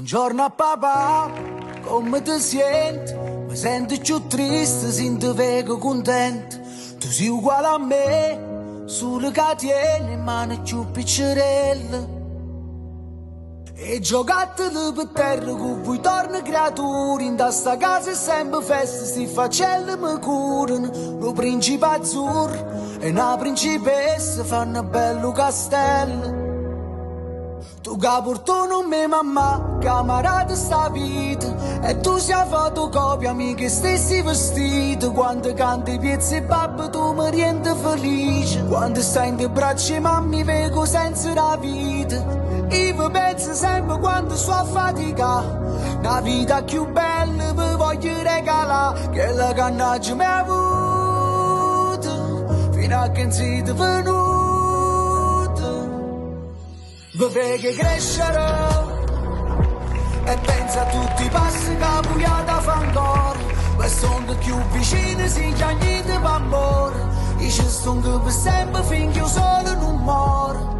Buongiorno a papà, come ti senti? Mi sento più triste, se ti vedo contento. Tu sei uguale a me, solo che tieni in mano più piccerelle. E giocattene per terra con voi torna creature. In sta casa è sempre festa, sti facelli mi curano. Lo principe azzurro e una principessa fanno bello castello. Tu che portano me mamma, camarata sta vita. E tu sei fotocopia, mica stessi vestiti. Quando canti piezze e babbo tu mi rendi felice. Quando stai in te braccia mammi vedo senza la vita. Io penso sempre quando sto a fatica. Una vita più bella vi voglio regalare. Che la cannaggia mi ha avuto fino a che non siete venuti. Vi prego crescere e pensa a tutti i passi che pugliate fa ancora. Per sono più vicini si già niente per amore. E ci sono per sempre finché io solo non muoro.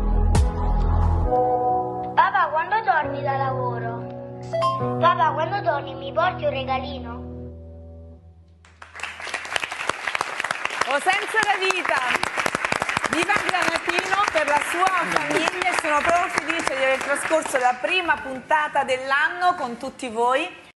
Papà, quando torni da lavoro? Papà, quando torni mi porti un regalino? O senza la vita di Granatino per la sua famiglia. Sono proprio felice di aver trascorso la prima puntata dell'anno con tutti voi.